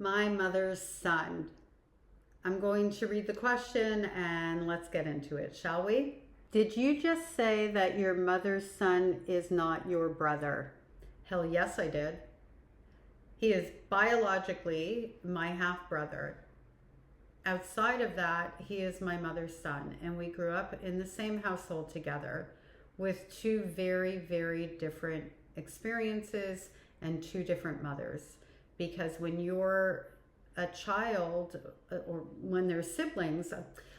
My mother's son. I'm going to read the question and let's get into it, shall we? Did you just say that your mother's son is not your brother? Hell yes, I did. He is biologically my half brother. Outside of that, he is my mother's son, and we grew up in the same household together with two very, very different experiences and two different mothers. Because when you're a child, or when there's siblings,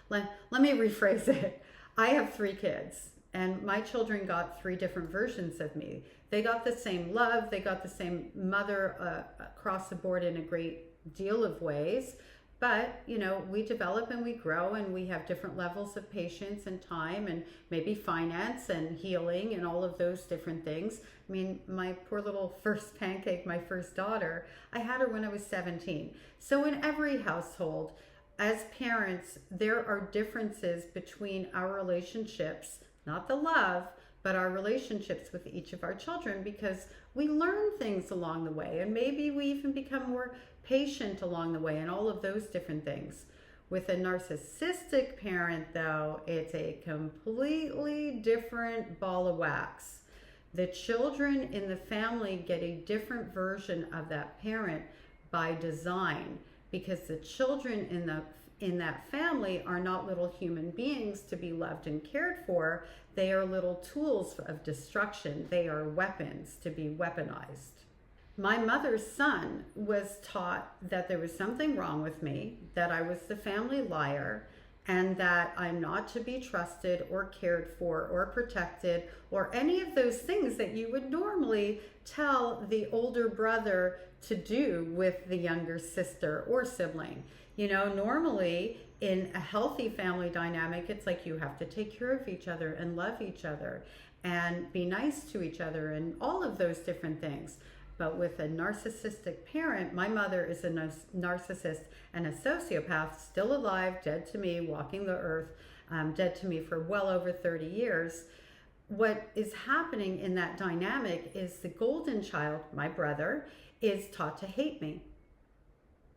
let me rephrase it. I have three kids, and my children got three different versions of me. They got the same love, they got the same mother across the board in a great deal of ways. But, we develop and we grow and we have different levels of patience and time and maybe finance and healing and all of those different things. I mean, my poor little first pancake, my first daughter, I had her when I was 17. So in every household, as parents, there are differences between our relationships, not the love, but our relationships with each of our children, because we learn things along the way, and maybe we even become more patient along the way, and all of those different things. With a narcissistic parent, though, it's a completely different ball of wax. The children in the family get a different version of that parent by design, because the children in that family are not little human beings to be loved and cared for. They are little tools of destruction. They are weapons to be weaponized. My mother's son was taught that there was something wrong with me, that I was the family liar, and that I'm not to be trusted or cared for or protected or any of those things that you would normally tell the older brother to do with the younger sister or sibling. Normally in a healthy family dynamic, it's like you have to take care of each other and love each other and be nice to each other and all of those different things. But with a narcissistic parent, my mother is a narcissist and a sociopath, still alive, dead to me, walking the earth, dead to me for well over 30 years. What is happening in that dynamic is the golden child, my brother, is taught to hate me.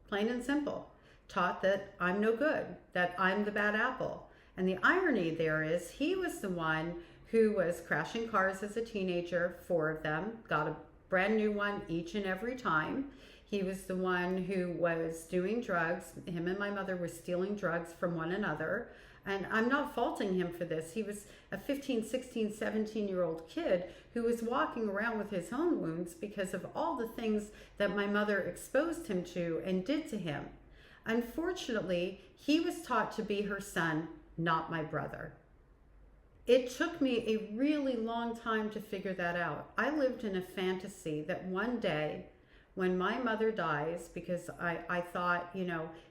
Plain and simple. Taught that I'm no good, that I'm the bad apple. And the irony there is he was the one who was crashing cars as a teenager, 4 of them, got a brand new one each and every time. He was the one who was doing drugs. Him and my mother were stealing drugs from one another. And I'm not faulting him for this. He was a 15, 16, 17-year-old kid who was walking around with his own wounds because of all the things that my mother exposed him to and did to him. Unfortunately, he was taught to be her son, not my brother. It took me a really long time to figure that out. I lived in a fantasy that one day when my mother dies, because I thought,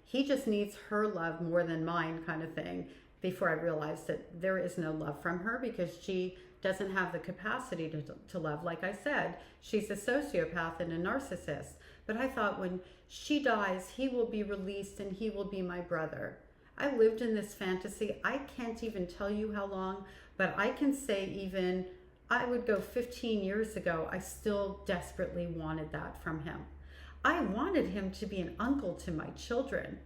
he just needs her love more than mine kind of thing, before I realized that there is no love from her because she doesn't have the capacity to love. Like I said, she's a sociopath and a narcissist. But I thought when she dies, he will be released and he will be my brother. I lived in this fantasy. I can't even tell you how long, but I can say even, I would go 15 years ago, I still desperately wanted that from him. I wanted him to be an uncle to my children.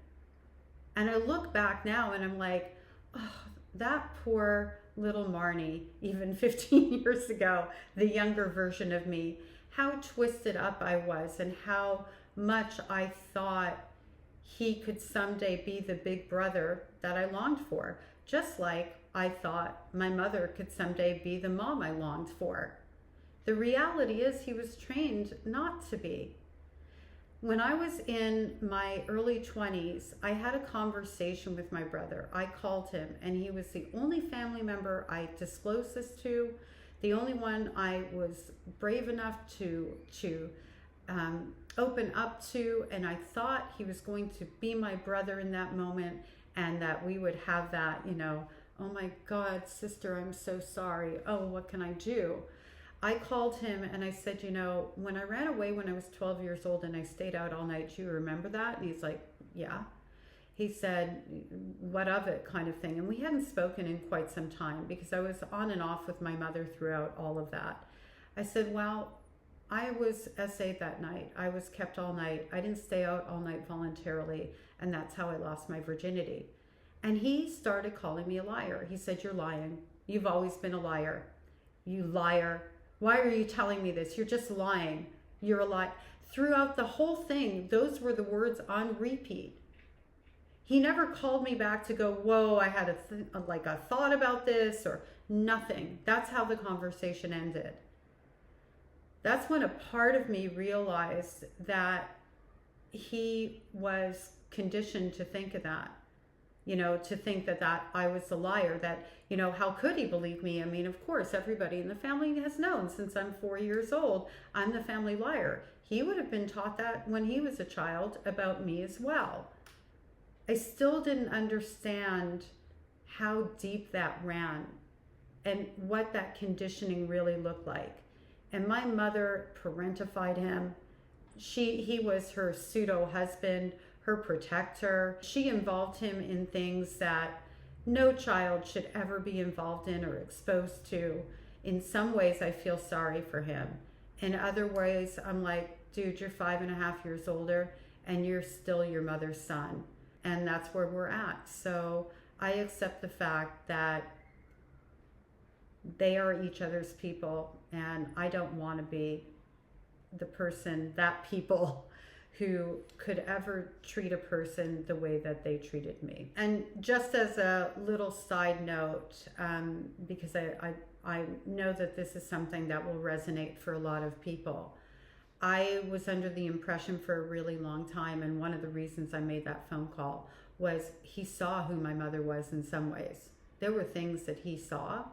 And I look back now and I'm like, oh, that poor little Marnie, even 15 years ago, the younger version of me, how twisted up I was and how much I thought he could someday be the big brother that I longed for, just like I thought my mother could someday be the mom I longed for. The reality is he was trained not to be. When I was in my early 20s, I had a conversation with my brother. I called him, and he was the only family member I disclosed this to, the only one I was brave enough to open up to, and I thought he was going to be my brother in that moment, and that we would have that, oh my God, sister, I'm so sorry. Oh, what can I do? I called him and I said, when I ran away when I was 12 years old and I stayed out all night, do you remember that? And he's like, yeah. He said, what of it, kind of thing. And we hadn't spoken in quite some time because I was on and off with my mother throughout all of that. I said, well, I was SA'd that night. I was kept all night. I didn't stay out all night voluntarily, and that's how I lost my virginity. And he started calling me a liar. He said, "You're lying. You've always been a liar. You liar. Why are you telling me this? You're just lying. You're a lie." Throughout the whole thing, those were the words on repeat. He never called me back to go, "Whoa, I had a thought about this," or nothing. That's how the conversation ended. That's when a part of me realized that he was conditioned to think of that, to think that I was the liar, that, how could he believe me? I mean, of course, everybody in the family has known since I'm 4 years old, I'm the family liar. He would have been taught that when he was a child about me as well. I still didn't understand how deep that ran and what that conditioning really looked like. And my mother parentified him. He was her pseudo-husband, her protector. She involved him in things that no child should ever be involved in or exposed to. In some ways, I feel sorry for him. In other ways, I'm like, dude, you're 5.5 years older and you're still your mother's son. And that's where we're at. So I accept the fact that they are each other's people, and I don't want to be that people who could ever treat a person the way that they treated me. And just as a little side note, because I know that this is something that will resonate for a lot of people, I was under the impression for a really long time, and one of the reasons I made that phone call was he saw who my mother was in some ways. There were things that he saw,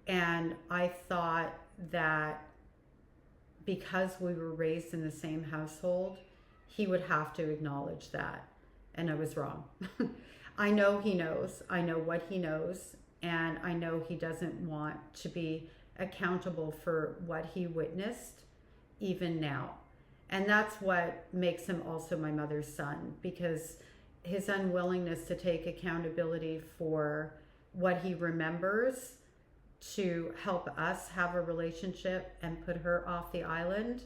and I thought that because we were raised in the same household, he would have to acknowledge that. And I was wrong. I know he knows. I know what he knows. And I know he doesn't want to be accountable for what he witnessed, even now. And that's what makes him also my mother's son, because his unwillingness to take accountability for what he remembers to help us have a relationship and put her off the island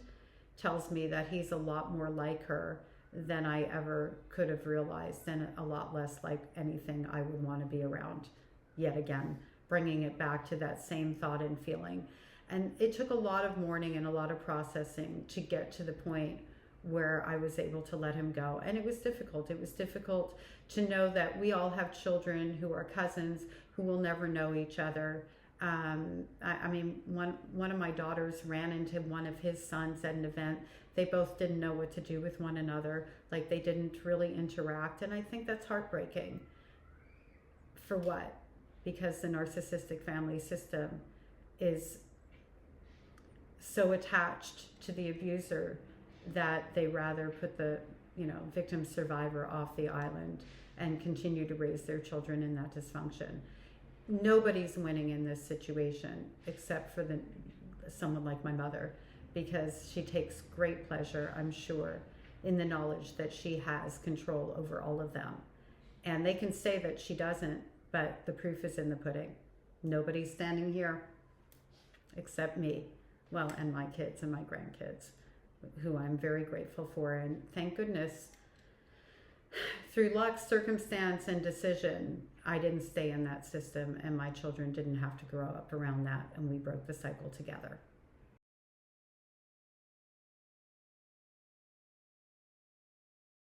tells me that he's a lot more like her than I ever could have realized, and a lot less like anything I would want to be around. Yet again, bringing it back to that same thought and feeling. And it took a lot of mourning and a lot of processing to get to the point where I was able to let him go. And it was difficult. It was difficult to know that we all have children who are cousins who will never know each other. I mean, one of my daughters ran into one of his sons at an event. They both didn't know what to do with one another. Like, they didn't really interact. And I think that's heartbreaking. For what? Because the narcissistic family system is so attached to the abuser that they rather put the victim survivor off the island and continue to raise their children in that dysfunction. Nobody's winning in this situation except for someone like my mother, because she takes great pleasure, I'm sure, in the knowledge that she has control over all of them. And they can say that she doesn't, but the proof is in the pudding. Nobody's standing here except me. Well, and my kids and my grandkids, who I'm very grateful for. And thank goodness, through luck, circumstance, and decision, I didn't stay in that system, and my children didn't have to grow up around that, and we broke the cycle together.